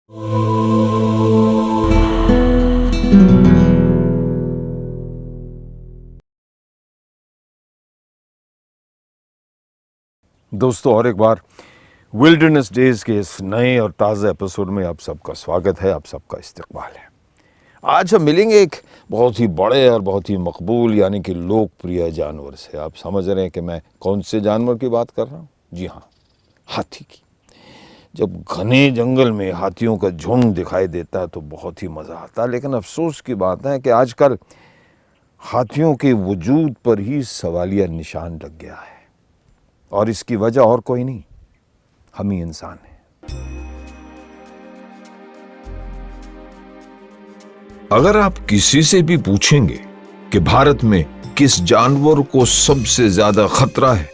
दोस्तों, और एक बार विल्डरनेस डेज के इस नए और ताज़ा एपिसोड में आप सबका स्वागत है, आप सबका इस्तकबाल है। आज हम मिलेंगे एक बहुत ही बड़े और बहुत ही मकबूल यानी कि लोकप्रिय जानवर से। आप समझ रहे हैं कि मैं कौन से जानवर की बात कर रहा हूँ? जी हाँ, हाथी की। जब घने जंगल में हाथियों का झुंड दिखाई देता है तो बहुत ही मज़ा आता है, लेकिन अफसोस की बात है कि आजकल हाथियों के वजूद पर ही सवालिया निशान लग गया है, और इसकी वजह और कोई नहीं, हम ही इंसान हैं। अगर आप किसी से भी पूछेंगे कि भारत में किस जानवर को सबसे ज्यादा खतरा है,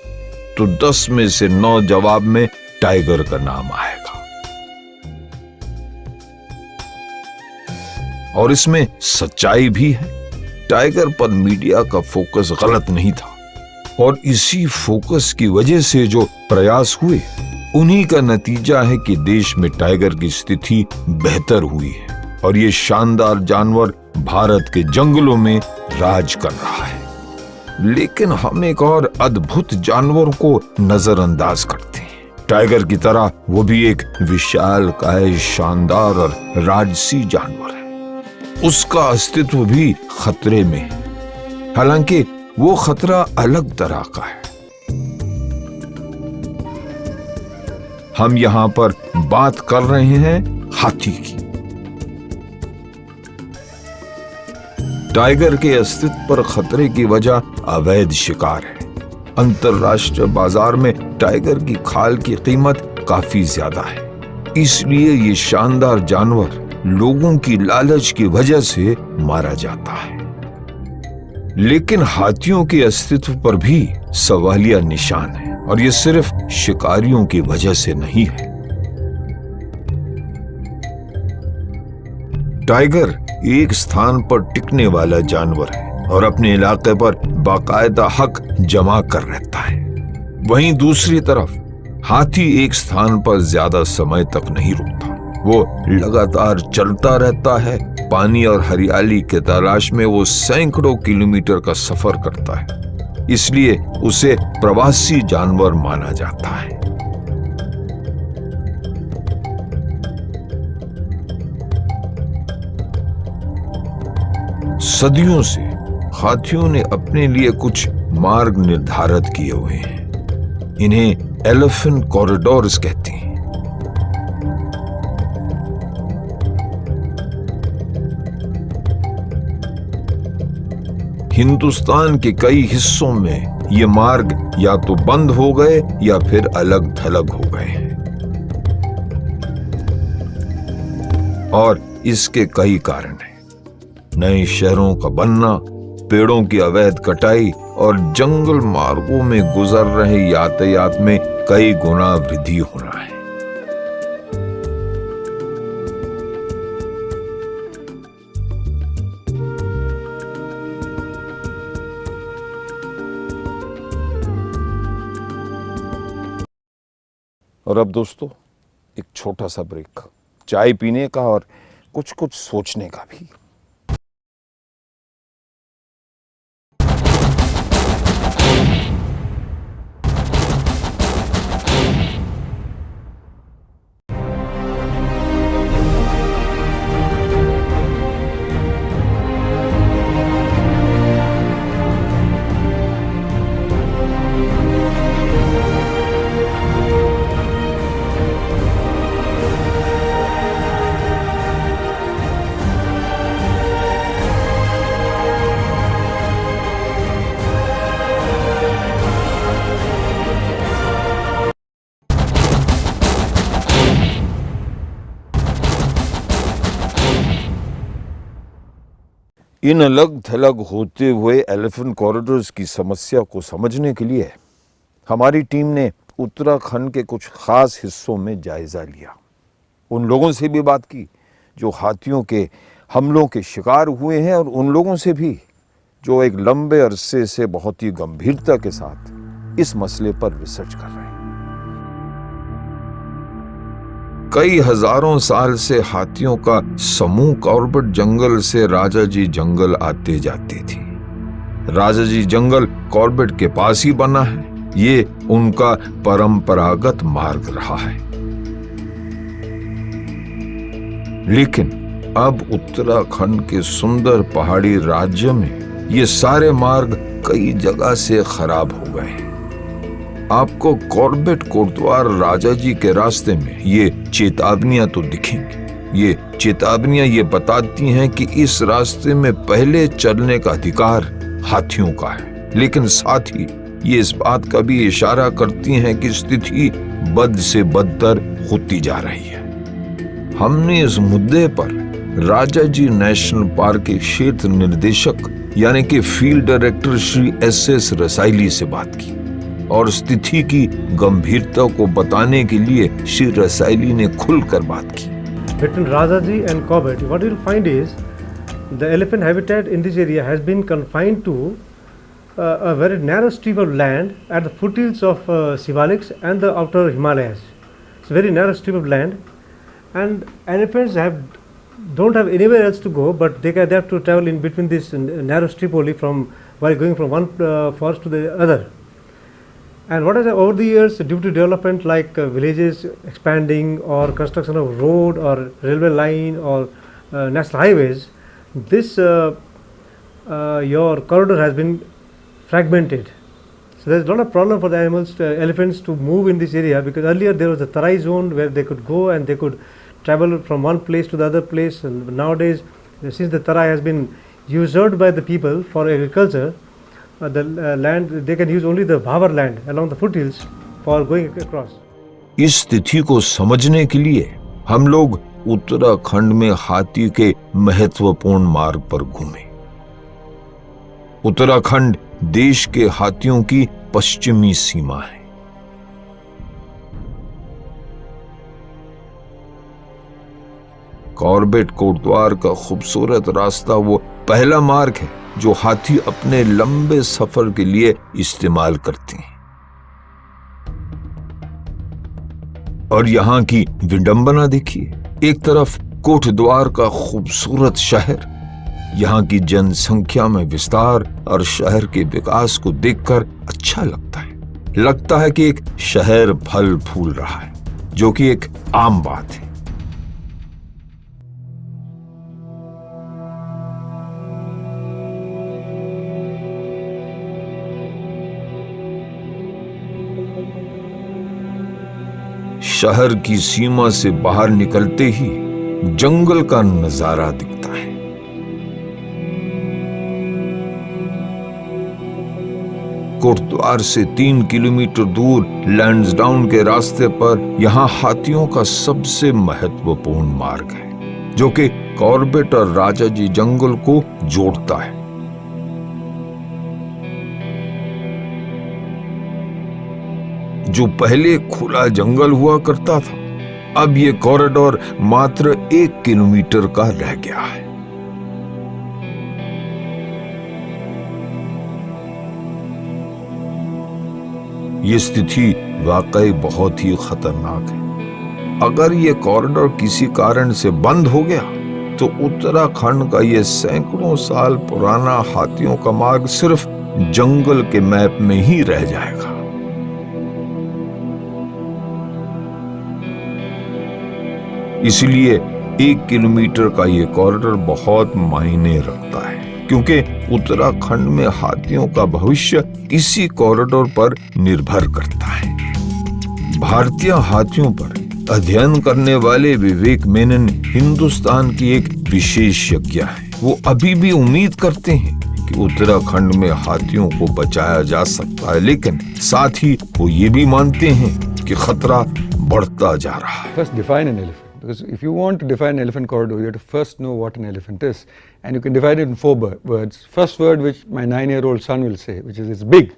तो 10 में से 9 जवाब में टाइगर का नाम आएगा। और इसमें सच्चाई भी है। टाइगर पर मीडिया का फोकस गलत नहीं था, और इसी फोकस की वजह से जो प्रयास हुए, उन्हीं का नतीजा है कि देश में टाइगर की स्थिति बेहतर हुई है और ये शानदार जानवर भारत के जंगलों में राज कर रहा है। लेकिन हम एक और अद्भुत जानवर को नजरअंदाज करते हैं। टाइगर की तरह वो भी एक विशालकाय, शानदार और राजसी जानवर है। उसका अस्तित्व भी खतरे में है, हालांकि वो खतरा अलग तरह का है। हम यहां पर बात कर रहे हैं हाथी की। टाइगर के अस्तित्व पर खतरे की वजह अवैध शिकार है। अंतरराष्ट्रीय बाजार में टाइगर की खाल की कीमत काफी ज्यादा है, इसलिए ये शानदार जानवर लोगों की लालच की वजह से मारा जाता है। लेकिन हाथियों के अस्तित्व पर भी सवालिया निशान है, और ये सिर्फ शिकारियों की वजह से नहीं है। टाइगर एक स्थान पर टिकने वाला जानवर है और अपने इलाके पर बाकायदा हक जमा कर रहता है। वहीं दूसरी तरफ हाथी एक स्थान पर ज्यादा समय तक नहीं रुकता। वो लगातार चलता रहता है। पानी और हरियाली के तलाश में वो सैकड़ों किलोमीटर का सफर करता है, इसलिए उसे प्रवासी जानवर माना जाता है। सदियों से हाथियों ने अपने लिए कुछ मार्ग निर्धारित किए हुए हैं। इन्हें एलिफेंट कॉरिडोर्स कहते हैं। हिंदुस्तान के कई हिस्सों में ये मार्ग या तो बंद हो गए या फिर अलग थलग हो गए हैं, और इसके कई कारण हैं। नए शहरों का बनना, पेड़ों की अवैध कटाई और जंगल मार्गों में गुजर रहे यातायात में कई गुना वृद्धि होना है। और अब दोस्तों, एक छोटा सा ब्रेक, चाय पीने का और कुछ कुछ सोचने का भी। इन अलग थलग होते हुए एलिफेंट कॉरिडोर्स की समस्या को समझने के लिए हमारी टीम ने उत्तराखंड के कुछ खास हिस्सों में जायजा लिया। उन लोगों से भी बात की जो हाथियों के हमलों के शिकार हुए हैं, और उन लोगों से भी जो एक लंबे अरसे से बहुत ही गंभीरता के साथ इस मसले पर रिसर्च कर रहे हैं। कई हजारों साल से हाथियों का समूह कॉर्बेट जंगल से राजाजी जंगल आते जाते थे। राजाजी जंगल कॉर्बेट के पास ही बना है। ये उनका परंपरागत मार्ग रहा है। लेकिन अब उत्तराखंड के सुंदर पहाड़ी राज्य में ये सारे मार्ग कई जगह से खराब हो गए हैं। आपको कॉर्बेट कोटद्वार राजाजी के रास्ते में ये चेतावनियां तो दिखेंगी। ये चेतावनियां ये बताती हैं कि इस रास्ते में पहले चलने का अधिकार हाथियों का है, लेकिन साथ ही ये इस बात का भी इशारा करती हैं कि स्थिति बद से बदतर होती जा रही है। हमने इस मुद्दे पर राजाजी नेशनल पार्क के क्षेत्र निर्देशक यानी कि field director Shri S Rasaili से बात की और स्थिति की गंभीरता को बताने के लिए श्री रसाइली ने खुलकर बात की। Between Rajaji and Corbett, what you will find is the elephant habitat in this area has been confined to a very narrow strip of land at the foothills of Sivaliks and the outer Himalayas. It's a very narrow strip of land, and elephants don't have anywhere else to go, but they have to travel in between this narrow strip only while going from one forest to the other. And what has over the years, due to development like villages expanding or construction of road or railway line or national highways, this your corridor has been fragmented. So there is a lot of problem for the elephants to move in this area, because earlier there was a Tarai zone where they could go and they could travel from one place to the other place, and nowadays since the Tarai has been usurped by the people for agriculture, the land they can use only the Bhavar land along the foothills for going across. इस स्थिति को समझने के लिए हम लोग उत्तराखंड में हाथी के महत्वपूर्ण मार्ग पर घूमे। उत्तराखंड देश के हाथियों की पश्चिमी सीमा है। कॉर्बेट कोटद्वार का खूबसूरत रास्ता वो पहला मार्ग है जो हाथी अपने लंबे सफर के लिए इस्तेमाल करते हैं। और यहां की विडंबना देखिए, एक तरफ कोटद्वार का खूबसूरत शहर, यहां की जनसंख्या में विस्तार और शहर के विकास को देखकर अच्छा लगता है कि एक शहर फल फूल रहा है, जो कि एक आम बात है। शहर की सीमा से बाहर निकलते ही जंगल का नजारा दिखता है। कोटद्वार से 3 किलोमीटर दूर लैंसडाउन के रास्ते पर यहां हाथियों का सबसे महत्वपूर्ण मार्ग है, जो कि कॉर्बेट और राजाजी जंगल को जोड़ता है। जो पहले खुला जंगल हुआ करता था, अब ये कॉरिडोर मात्र 1 किलोमीटर का रह गया है। ये स्थिति वाकई बहुत ही खतरनाक है। अगर ये कॉरिडोर किसी कारण से बंद हो गया तो उत्तराखंड का ये सैकड़ों साल पुराना हाथियों का मार्ग सिर्फ जंगल के मैप में ही रह जाएगा। इसलिए 1 किलोमीटर का ये कॉरिडोर बहुत मायने रखता है, क्योंकि उत्तराखंड में हाथियों का भविष्य इसी कॉरिडोर पर निर्भर करता है। भारतीय हाथियों पर अध्ययन करने वाले विवेक मेनन हिंदुस्तान की एक विशेषज्ञ है। वो अभी भी उम्मीद करते हैं कि उत्तराखंड में हाथियों को बचाया जा सकता है, लेकिन साथ ही वो ये भी मानते हैं कि खतरा बढ़ता जा रहा है। First define an elephant. Because if you want to define an elephant corridor, you have to first know what an elephant is. And you can divide it in 4 words. First word, which my 9-year-old son will say, which is it's big.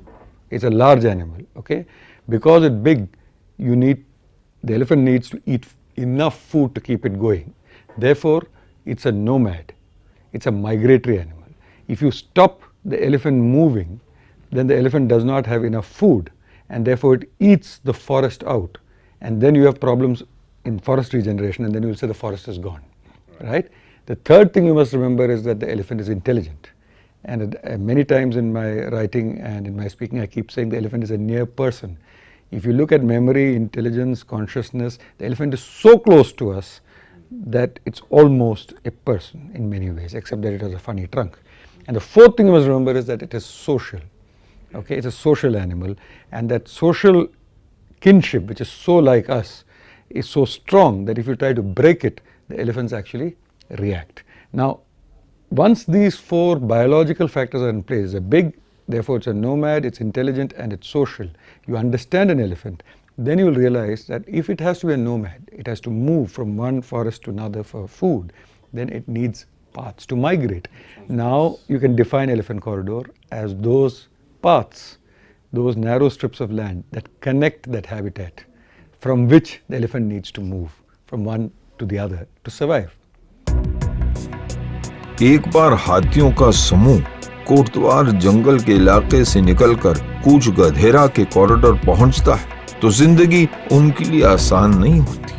It's a large animal, okay? Because it's big, the elephant needs to eat enough food to keep it going. Therefore, it's a nomad. It's a migratory animal. If you stop the elephant moving, then the elephant does not have enough food, and therefore it eats the forest out. And then you have problems in forest regeneration, and then you will say the forest is gone, right? The third thing you must remember is that the elephant is intelligent. And many times in my writing and in my speaking, I keep saying the elephant is a near person. If you look at memory, intelligence, consciousness, the elephant is so close to us that it's almost a person in many ways, except that it has a funny trunk. And the fourth thing you must remember is that it is social. Okay, it's a social animal, and that social kinship, which is so like us, is so strong that if you try to break it, the elephants actually react. Now, once these four biological factors are in place, it's a big, therefore it's a nomad, it's intelligent, and it's social. You understand an elephant, then you will realize that if it has to be a nomad, it has to move from one forest to another for food, then it needs paths to migrate. Now you can define elephant corridor as those paths, those narrow strips of land that connect that habitat from which the elephant needs to move from one to the other to survive. एक बार हाथियों का समूह कोटद्वार जंगल के इलाके से निकलकर कूच गधेरा के corridor पहुंचता है तो जिंदगी उनके लिए आसान नहीं होती।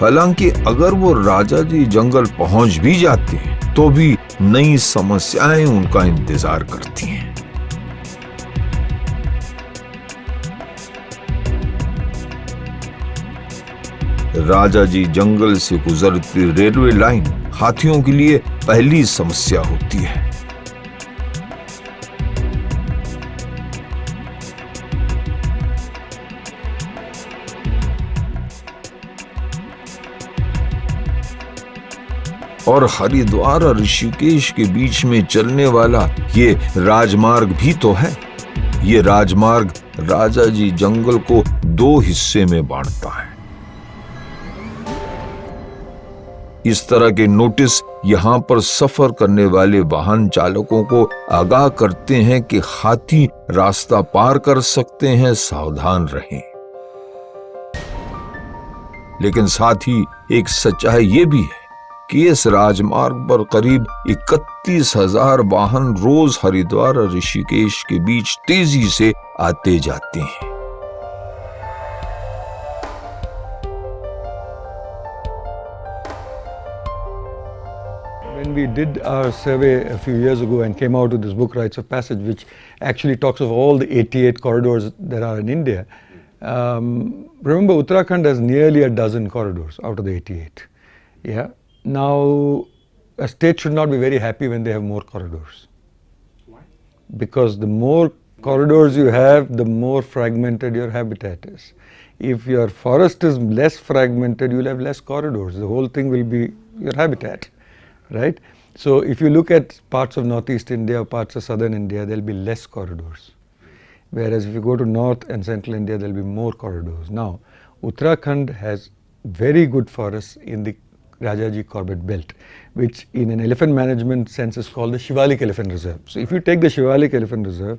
हालांकि अगर वो राजा जी जंगल पहुंच भी जाते हैं तो भी नई समस्याएं उनका इंतजार करती हैं। राजा जी जंगल से गुजरती रेलवे लाइन हाथियों के लिए पहली समस्या होती है। और हरिद्वार और ऋषिकेश के बीच में चलने वाला ये राजमार्ग भी तो है। ये राजमार्ग राजा जी जंगल को दो हिस्से में बांटता है। इस तरह के नोटिस यहां पर सफर करने वाले वाहन चालकों को आगाह करते हैं कि हाथी रास्ता पार कर सकते हैं, सावधान रहें। लेकिन साथ ही एक सच्चाई ये भी है कि इस राजमार्ग पर करीब 31,000 वाहन रोज हरिद्वार और ऋषिकेश के बीच तेजी से आते जाते हैं। When we did our survey a few years ago and came out with this book, Rites of Passage, which actually talks of all the 88 corridors that are in India, remember Uttarakhand has nearly a dozen corridors out of the 88. Yeah. Now, a state should not be very happy when they have more corridors. Why? Because the more corridors you have, the more fragmented your habitat is. If your forest is less fragmented, you'll have less corridors. The whole thing will be your habitat, right? So if you look at parts of Northeast India or parts of Southern India, there'll be less corridors. Whereas if you go to North and Central India, there'll be more corridors. Now, Uttarakhand has very good forests in the Rajaji Corbett Belt, which in an elephant management sense is called the Shivalik Elephant Reserve. So if you take the Shivalik Elephant Reserve,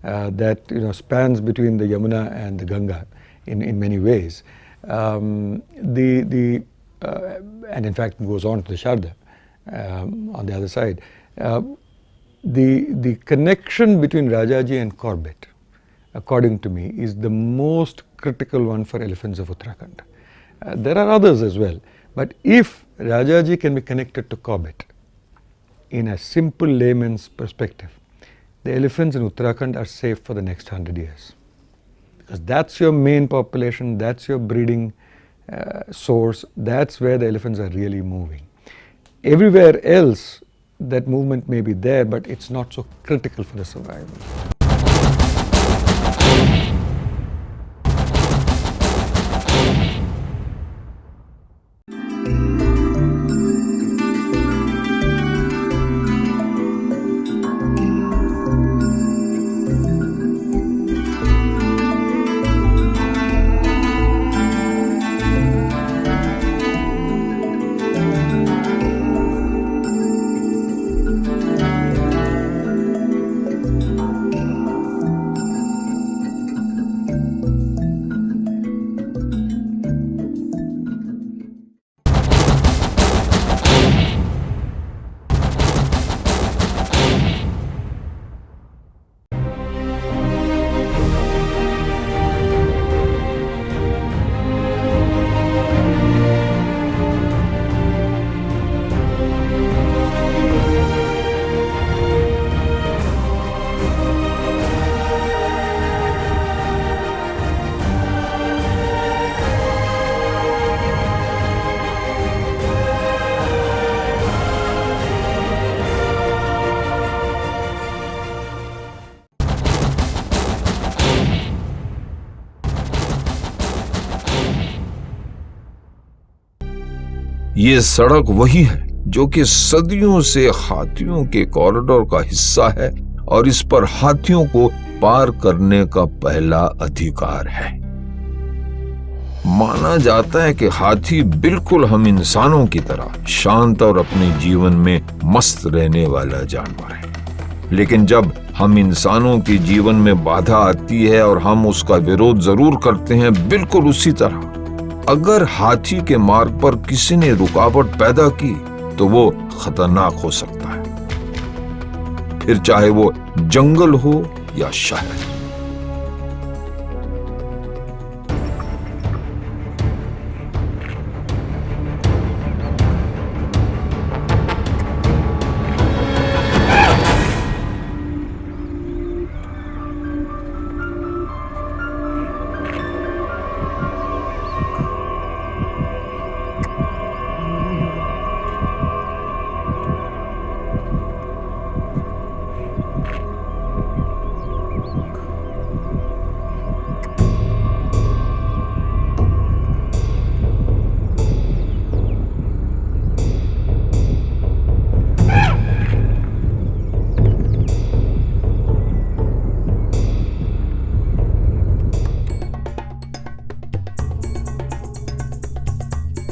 that spans between the Yamuna and the Ganga in many ways, and in fact goes on to the Sharda on the other side, the connection between Rajaji and Corbett, according to me, is the most critical one for elephants of Uttarakhand. There are others as well. But if Rajaji can be connected to Corbett in a simple layman's perspective, the elephants in Uttarakhand are safe for the next 100 years. Because that's your main population, that's your breeding source, that's where the elephants are really moving. Everywhere else, that movement may be there, but it's not so critical for the survival. ये सड़क वही है जो कि सदियों से हाथियों के कॉरिडोर का हिस्सा है और इस पर हाथियों को पार करने का पहला अधिकार है। माना जाता है कि हाथी बिल्कुल हम इंसानों की तरह शांत और अपने जीवन में मस्त रहने वाला जानवर है, लेकिन जब हम इंसानों के जीवन में बाधा आती है और हम उसका विरोध जरूर करते हैं, बिल्कुल उसी तरह अगर हाथी के मार्ग पर किसी ने रुकावट पैदा की तो वो खतरनाक हो सकता है, फिर चाहे वो जंगल हो या शहर।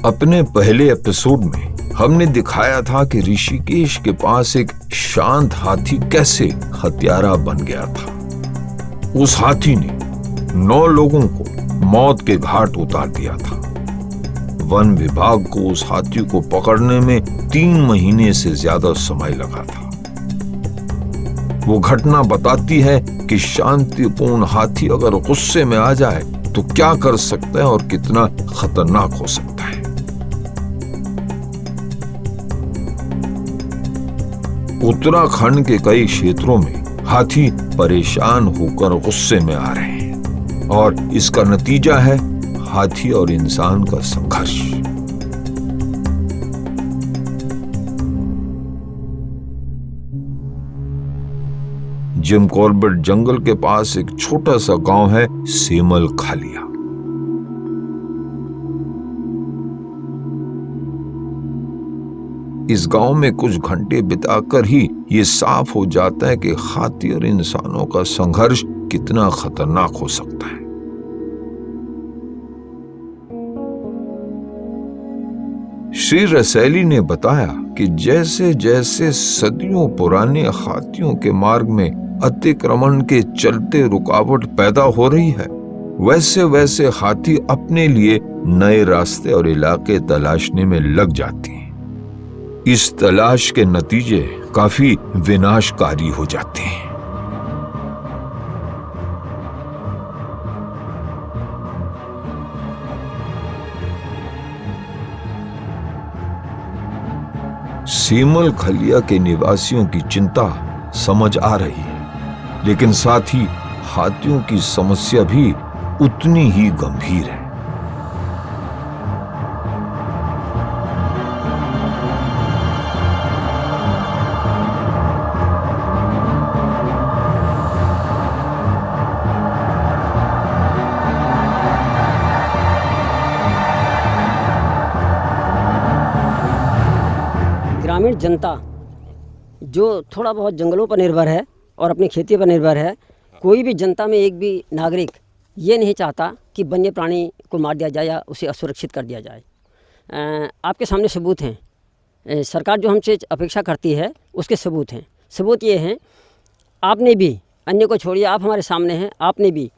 अपने पहले एपिसोड में हमने दिखाया था कि ऋषिकेश के पास एक शांत हाथी कैसे हत्यारा बन गया था। उस हाथी ने 9 लोगों को मौत के घाट उतार दिया था। वन विभाग को उस हाथी को पकड़ने में 3 महीने से ज्यादा समय लगा था। वो घटना बताती है कि शांतिपूर्ण हाथी अगर गुस्से में आ जाए तो क्या कर सकता है और कितना खतरनाक हो सकता है। उत्तराखंड के कई क्षेत्रों में हाथी परेशान होकर गुस्से में आ रहे हैं और इसका नतीजा है हाथी और इंसान का संघर्ष। जिम कॉर्बेट जंगल के पास एक छोटा सा गांव है सेमल खालिया। इस गांव में कुछ घंटे बिताकर ही ये साफ हो जाता है कि हाथी और इंसानों का संघर्ष कितना खतरनाक हो सकता है। श्री रसैली ने बताया कि जैसे जैसे सदियों पुराने हाथियों के मार्ग में अतिक्रमण के चलते रुकावट पैदा हो रही है, वैसे वैसे हाथी अपने लिए नए रास्ते और इलाके तलाशने में लग जाती हैं। इस तलाश के नतीजे काफी विनाशकारी हो जाते हैं। सेमल खलिया के निवासियों की चिंता समझ आ रही है, लेकिन साथ ही हाथियों की समस्या भी उतनी ही गंभीर है। ग्रामीण जनता जो थोड़ा बहुत जंगलों पर निर्भर है और अपनी खेती पर निर्भर है, कोई भी जनता में एक भी नागरिक ये नहीं चाहता कि वन्य प्राणी को मार दिया जाए या उसे असुरक्षित कर दिया जाए। आपके सामने सबूत हैं। सरकार जो हमसे अपेक्षा करती है उसके सबूत हैं। सबूत ये हैं, आपने भी, अन्य को छोड़िए, आप हमारे सामने हैं, आपने भी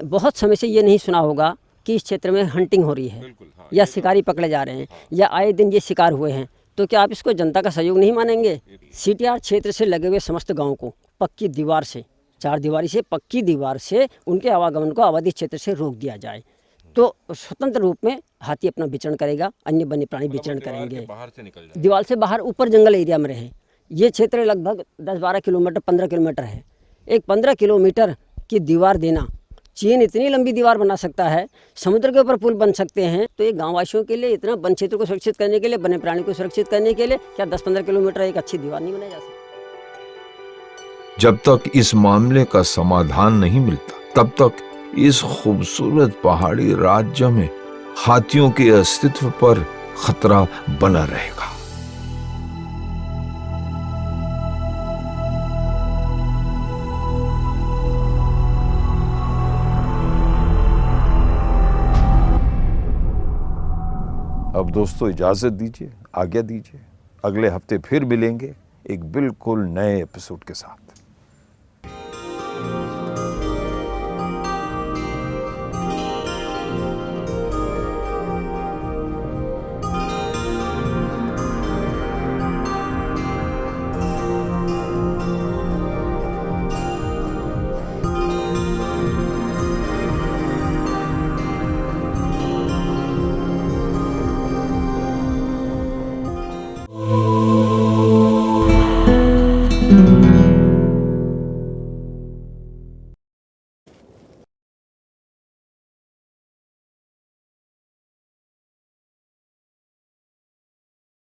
बहुत समय से ये नहीं सुना होगा कि इस क्षेत्र में हंटिंग हो रही है या शिकारी पकड़े जा रहे हैं या आए दिन ये शिकार हुए हैं। तो क्या आप इसको जनता का सहयोग नहीं मानेंगे? सीटीआर क्षेत्र से लगे हुए समस्त गाँव को पक्की दीवार से, 4 दीवारी से, पक्की दीवार से उनके आवागमन को आबादी क्षेत्र से रोक दिया जाए तो स्वतंत्र रूप में हाथी अपना विचरण करेगा, अन्य वन्य प्राणी विचरण करेंगे। दीवार से बाहर ऊपर जंगल एरिया में रहे। ये क्षेत्र लगभग 10-12 किलोमीटर, 15 किलोमीटर है। एक 15 किलोमीटर की दीवार देना, चीन इतनी लंबी दीवार बना सकता है, समुद्र के ऊपर पुल बन सकते हैं, तो ये गाँव वासियों के लिए, इतना वन क्षेत्र को सुरक्षित करने के लिए, वन्य प्राणी को सुरक्षित करने के लिए क्या 10-15 किलोमीटर एक अच्छी दीवार नहीं बनाई जा सकती? जब तक इस मामले का समाधान नहीं मिलता, तब तक इस खूबसूरत पहाड़ी राज्य में हाथियों के अस्तित्व पर खतरा बना रहेगा। अब दोस्तों इजाजत दीजिए, आज्ञा दीजिए। अगले हफ्ते फिर मिलेंगे एक बिल्कुल नए एपिसोड के साथ।